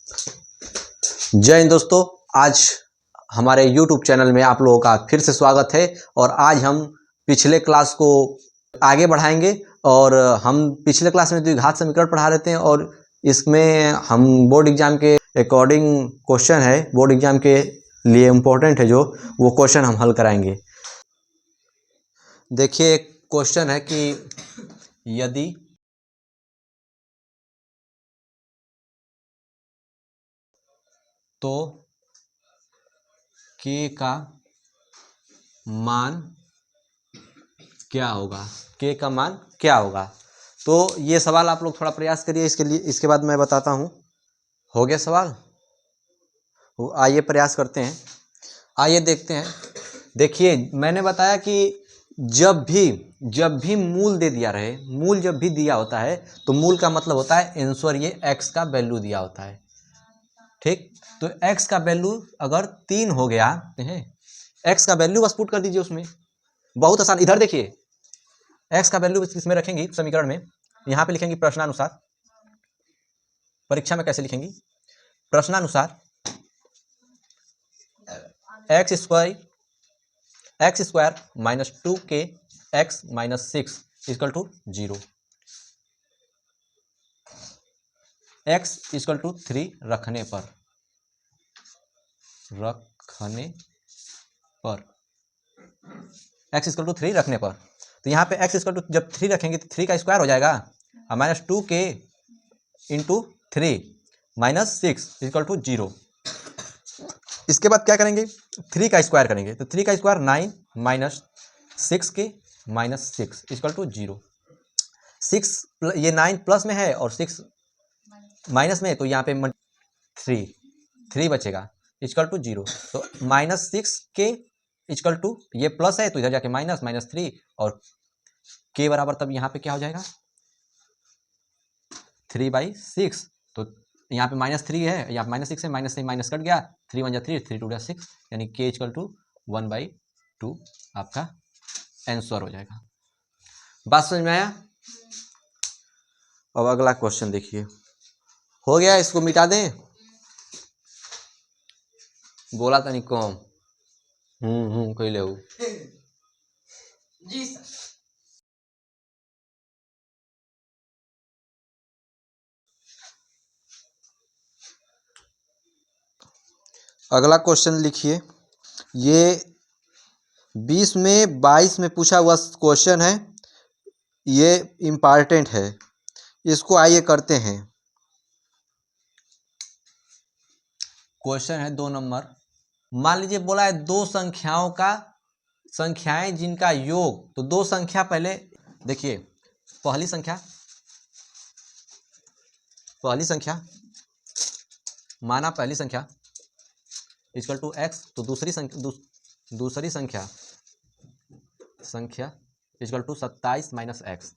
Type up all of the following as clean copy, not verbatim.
जय हिंद दोस्तों, आज हमारे YouTube चैनल में आप लोगों का फिर से स्वागत है। और आज हम पिछले क्लास को आगे बढ़ाएंगे और हम पिछले क्लास में द्विघात समीकरण पढ़ा रहे थे और इसमें हम बोर्ड एग्जाम के अकॉर्डिंग क्वेश्चन है, बोर्ड एग्जाम के लिए इम्पोर्टेंट है जो वो क्वेश्चन हम हल कराएंगे। देखिए, एक क्वेश्चन है कि यदि तो k का मान क्या होगा, k का मान क्या होगा। तो ये सवाल आप लोग थोड़ा प्रयास करिए इसके लिए, इसके बाद मैं बताता हूँ। हो गया सवाल? आइए प्रयास करते हैं, आइए देखते हैं। देखिए, मैंने बताया कि जब भी मूल दे दिया रहे, मूल जब भी दिया होता है तो मूल का मतलब होता है आंसर, ये x का वैल्यू दिया होता है। ठीक, तो x का वैल्यू अगर 3 हो गया है, x का वैल्यू बस पुट कर दीजिए उसमें, बहुत आसान। इधर देखिए, x का वैल्यू इसमें रखेंगी समीकरण में, यहाँ पे लिखेंगी प्रश्नानुसार। परीक्षा में कैसे लिखेंगी? प्रश्नानुसार x square minus 2k x minus 6 equal to 0, x equal to 3 रखने पर एक्स इक्वल टू 3 रखने पर, तो यहाँ पे एक्स इक्वल टू जब 3 रखेंगे तो 3 का स्क्वायर हो जाएगा और minus 2k into 3 minus 6 equal to 0। इसके बाद क्या करेंगे? 3 का स्क्वायर करेंगे, तो 3 का square 9 minus 6k minus 6 equal to 0। 6 ये 9 प्लस में है और 6 माइनस में है, तो यहाँ पे 3 बचेगा इक्वल टू 0। तो माइनस 6k इक्वल टू, ये प्लस है तो इधर जाके माइनस, माइनस 3 और k बराबर, तब यहाँ पे क्या हो जाएगा 3/6। तो यहाँ पे माइनस 3 है, यहाँ माइनस 6 है, माइनस से माइनस कट गया, 3 × 3 3 × 2 6, यानी k इक्वल टू 1/2 आपका आंसर हो जाएगा। बात समझ में आया? अब अगला क्वेश्चन देखिए, हो गया, इसको मिटा दें। बोला था नहीं कम कोई ले जी सर। अगला क्वेश्चन लिखिए, ये 20 में 22 में पूछा हुआ क्वेश्चन है, ये इम्पॉर्टेंट है, इसको आइए करते हैं। क्वेश्चन है 2 नंबर। मान लीजिए बोला है दो संख्याएं जिनका योग, तो दो संख्या पहले देखिए, पहली संख्या माना पहली संख्या इक्वल टू x, तो दूसरी संख्या इक्वल टू 27 माइनस एक्स,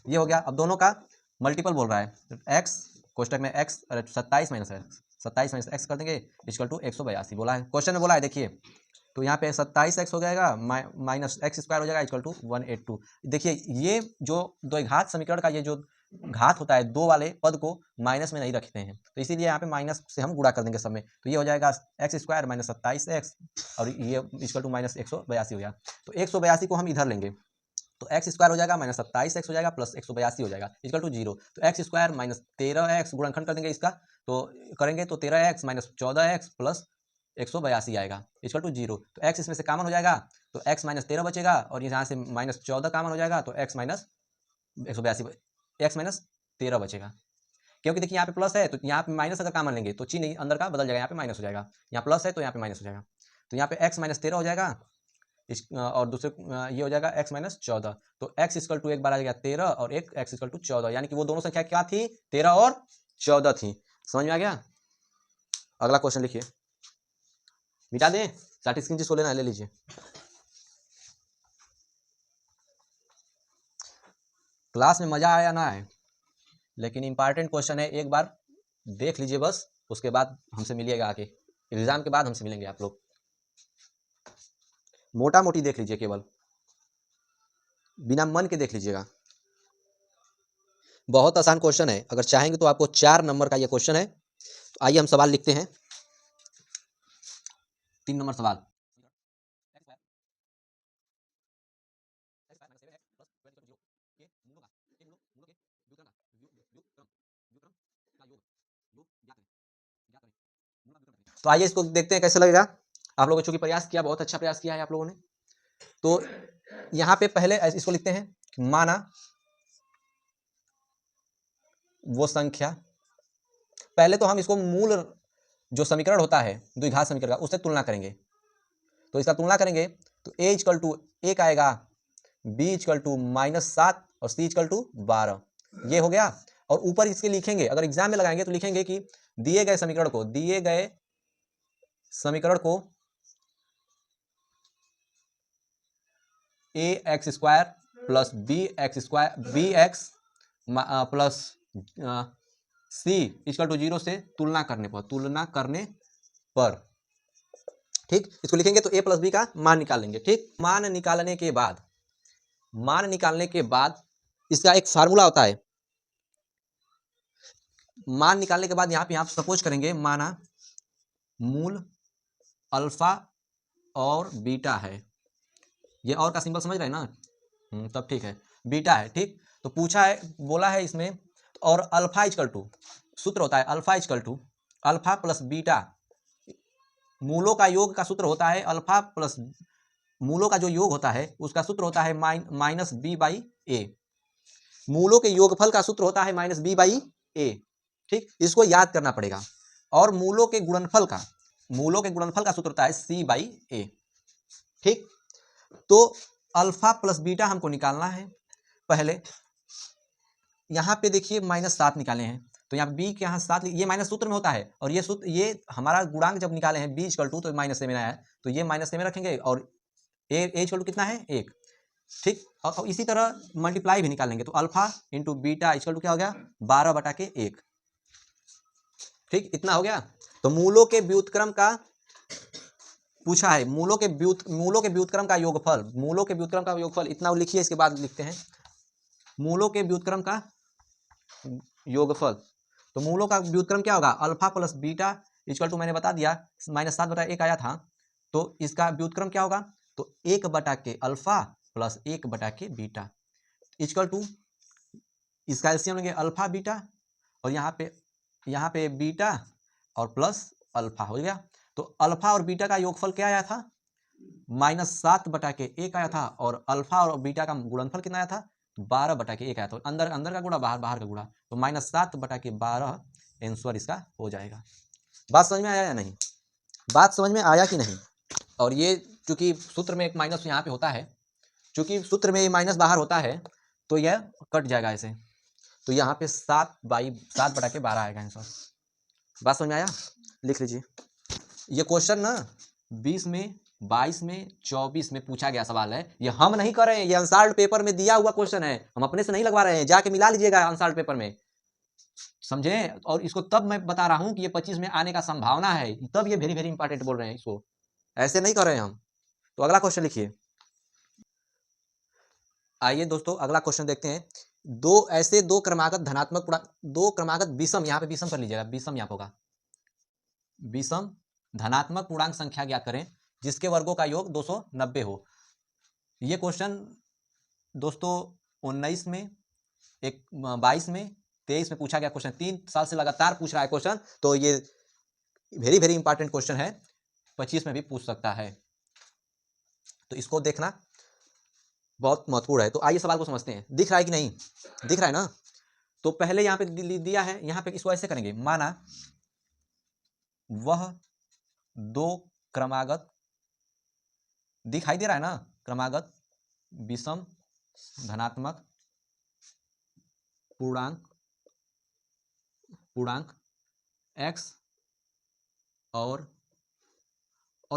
ये हो गया। अब दोनों का मल्टीपल बोल रहा है, x कोष्टक में x, 27 माइनस एक्स कर देंगे इक्वल टू 182 बोला है, क्वेश्चन में बोला है। देखिए, तो यहाँ पे 27x हो जाएगा माइनस एक्स स्क्वायर हो जाएगा इक्वल टू 182। देखिए, ये जो द्विघात समीकरण का ये जो घात होता है, दो वाले पद को माइनस में नहीं रखते हैं, तो इसीलिए यहाँ पे माइनस से हम गुणा कर देंगे सब में, तो ये हो जाएगा एक्स स्क्वायर माइनस 27x और ये इक्वल टू माइनस 182 हो गया। तो 182 को हम इधर लेंगे, तो एक्स स्क्वायर हो जाएगा माइनस 27x हो जाएगा प्लस 182 हो जाएगा इक्वल टू 0। तो एक्स स्क्वायर माइनस 13x गुणनखंड कर देंगे इसका, तो करेंगे तो 13x माइनस 14x प्लस 182 आएगा इक्वल टू 0। तो x इसमें से कॉमन हो जाएगा, तो x माइनस 13 बचेगा और यहाँ से माइनस 14 कॉमन हो जाएगा, तो x माइनस 182 x माइनस 13 बचेगा। क्योंकि देखिए यहाँ पे प्लस है, तो यहाँ पे माइनस अगर कॉमन लेंगे तो चिन्ह अंदर का बदल जाएगा, यहाँ पे माइनस हो जाएगा, यहाँ प्लस है तो यहाँ पे माइनस हो जाएगा, तो यहाँ पे x माइनस 13 हो जाएगा और दूसरे ये हो जाएगा x माइनस 14। तो x इक्वल टू एक बार आ गया 13 और एक x इक्वल टू 14, यानी कि वो दोनों संख्या क्या थी, 13 और 14 थी। समझ में आ गया? अगला क्वेश्चन लिखिए, मिटा दें, साथ स्क्रीन जिसको लेना ले लीजिए। क्लास में मजा आया ना आए, लेकिन इंपॉर्टेंट क्वेश्चन है, एक बार देख लीजिए बस, उसके बाद हमसे मिलिएगा आके, एग्जाम के बाद हमसे मिलेंगे आप लोग। मोटा मोटी देख लीजिए, केवल बिना मन के देख लीजिएगा। बहुत आसान क्वेश्चन है, अगर चाहेंगे तो आपको 4 नंबर का ये क्वेश्चन है, आइए हम सवाल लिखते हैं। 3 नंबर सवाल। तो आइए इसको देखते हैं कैसे लगेगा। आप लोगों ने चूंकि प्रयास किया, बहुत अच्छा प्रयास किया है आप लोगों ने। तो यहाँ पे पहले इसको लिखते हैं, माना वो संख्या, पहले तो हम इसको मूल जो समीकरण होता है द्विघात समीकरण का, उससे तुलना करेंगे। तो इसका तुलना करेंगे तो a इक्वल टू 1 आएगा, b इक्वल टू -7 और c इक्वल टू 12, ये हो गया। और ऊपर इसके लिखेंगे, अगर एग्जाम में लगाएंगे तो लिखेंगे कि दिए गए समीकरण को ax square plus b x plus c equal to 0 से तुलना करने पर ठीक, इसको लिखेंगे तो a प्लस बी का मान निकालेंगे। ठीक, मान निकालने के बाद इसका एक फार्मूला होता है। मान निकालने के बाद यहाँ पे आप सपोज करेंगे, माना मूल अल्फा और बीटा है, ये और का सिंबल समझ रहे हैं ना, तब ठीक है, बीटा है। ठीक, तो पूछा है, बोला है इसमें, और अल्फा इक्वल टू, सूत्र होता है alpha equal to alpha plus beta, मूलों का योग का सूत्र होता है अल्फा प्लस, मूलों का जो योग होता है उसका सूत्र होता है माइनस बी बाई ए, मूलों के योगफल का सूत्र होता है माइनस बी बाई ए। ठीक, इसको याद करना पड़ेगा। और मूलों के गुणनफल का सूत्र होता है सी बाई ए। ठीक, तो अल्फा प्लस बीटा हमको निकालना है। पहले यहाँ पे देखिए -7 निकाले हैं, तो यहाँ बी के यहाँ 7, ये माइनस सूत्र में होता है, और ये सूत्र, ये हमारा गुणांक जब निकाले हैं बी इक्वल टू, तो माइनस में आया है, तो ये माइनस में रखेंगे, और ए इक्वल टू कितना है 1। ठीक, और इसी तरह मल्टीप्लाई भी निकालेंगे, तो alpha into beta equal to क्या हो गया 12/1। ठीक, इतना हो गया। तो मूलों के व्युत्क्रम का पूछा है, मूलों के व्युत्क्रम का योगफल, इतना लिखिए, इसके बाद लिखते हैं मूलों के व्युत्क्रम का योगफल। तो मूलों का व्युत्क्रम क्या होगा, alpha plus beta equal to, मैंने बता दिया -7/1 आया था, तो इसका व्युत्क्रम क्या होगा, तो 1/के अल्फा प्लस 1/के बीटा इक्वल टू, इसका एलसीएम लेंगे अल्फा बीटा, और यहाँ पे बीटा और प्लस अल्फा हो गया। तो अल्फा और बीटा का योगफल क्या आया था, -7/1 आया था, और अल्फा और बीटा का गुणनफल कितना आया था 12/1 आया था। अंदर का गुणा, बाहर का गुणा, तो -7/12 आंसर इसका हो जाएगा। बात समझ में आया या नहीं, बात समझ में आया कि नहीं। और ये चूंकि सूत्र में एक माइनस यहाँ पे होता है, चूंकि सूत्र में ये माइनस बाहर होता है, तो यह कट जाएगा ऐसे, तो यहाँ पे 7/12 आएगा आंसर। बात समझ में आया, लिख लीजिए। ये क्वेश्चन ना 20 में, 22 में, 24 में पूछा गया सवाल है, ये हम नहीं कर रहे हैं, ये अनसॉल्व्ड पेपर में दिया हुआ क्वेश्चन है, हम अपने से नहीं लगवा रहे हैं, जाके मिला लीजिएगा अनसॉल्व्ड पेपर में, समझे। और इसको तब मैं बता रहा हूं कि ये 25 में आने का संभावना है, तब ये वेरी वेरी इंपॉर्टेंट बोल रहे हैं, इसको ऐसे नहीं कर रहे हैं हम। तो अगला क्वेश्चन लिखिए। आइए दोस्तों अगला क्वेश्चन देखते हैं। दो क्रमागत विषम, यहाँ पे विषम कर लीजिएगा, विषम यहाँ होगा, विषम धनात्मक पूर्णांक संख्या ज्ञात करें जिसके वर्गों का योग 290 हो। ये क्वेश्चन दोस्तों 19 में, 22 में, 23 में पूछा गया क्वेश्चन, 3 साल से लगातार पूछ रहा है क्वेश्चन, तो ये वेरी वेरी इंपॉर्टेंट क्वेश्चन है, 25 में भी पूछ सकता है, तो इसको देखना बहुत महत्वपूर्ण है। तो आइए सवाल को समझते हैं, दिख रहा है कि नहीं, दिख रहा है ना। तो पहले यहाँ पे दिया है, यहाँ पे इसको ऐसे करेंगे, माना वह दो क्रमागत, दिखाई दे रहा है ना, क्रमागत विषम धनात्मक पूर्णांक x और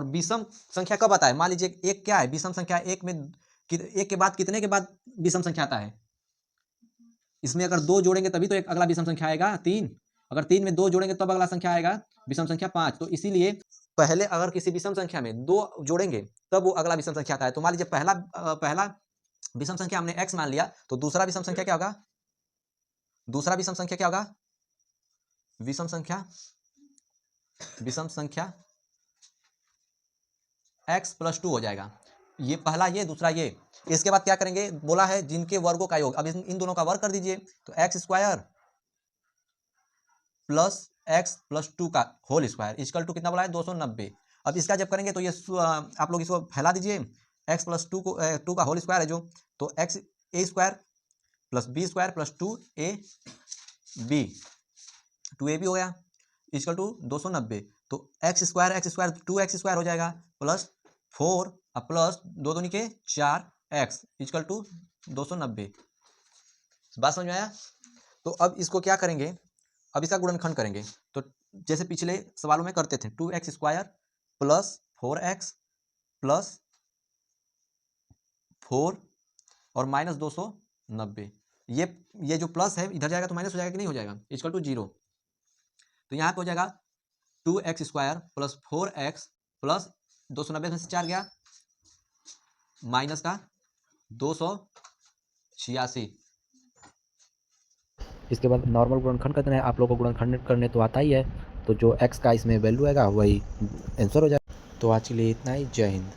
विषम संख्या कब आता है, मान लीजिए एक क्या है विषम संख्या, एक के बाद कितने के बाद विषम संख्या आता है, इसमें अगर 2 जोड़ेंगे तभी तो एक अगला विषम संख्या आएगा 3, अगर 3 में 2 जोड़ेंगे तब अगला संख्या आएगा विषम संख्या 5। तो इसीलिए पहले अगर किसी विषम संख्या में 2 जोड़ेंगे तब वो अगला विषम संख्या आता है। तो मान लीजिए पहला विषम संख्या हमने x मान लिया, तो दूसरा विषम संख्या क्या होगा, विषम संख्या विषम संख्या x प्लस 2 हो जाएगा। ये पहला, ये दूसरा ये। इसके बाद क्या करेंगे, बोला है जिनके वर्गों का योग। अब इन दोनों का वर्ग कर दीजिए, तो x square plus x plus 2 का होल स्क्वायर इक्वल टू कितना बोला है, 290। अब इसका जब करेंगे तो ये आप लोग इसको फैला दीजिए, एक्स प्लस 2 को 2 का होल स्क्वायर है जो, तो x a square plus b square plus 2ab 2ab हो गया इक्वल टू 290। तो एक्स स्क्वायर 2x स्क्वायर हो जाएगा प्लस 4 प्लस 2 दूनी के 4x इक्वल टू 290। बात समझ में आया। तो अब इसको क्या करेंगे, अब इसका गुणनखंड करेंगे। तो जैसे पिछले सवालों में करते थे, 2x square plus 4x plus 4 और माइनस 290। ये जो प्लस है इधर जाएगा तो माइनस हो जाएगा कि नहीं हो जाएगा, इक्वल टू 0। तो यहाँ पे हो जाएगा 2x square plus 4x plus 290 में से 4 गया माइनस का 286। इसके बाद नॉर्मल गुणनखंड करते हैं। आप लोगों को गुणनखंड करने तो आता ही है, तो जो x का इसमें वैल्यू आएगा वही आंसर हो जाएगा। तो आज के लिए इतना ही। जय हिंद।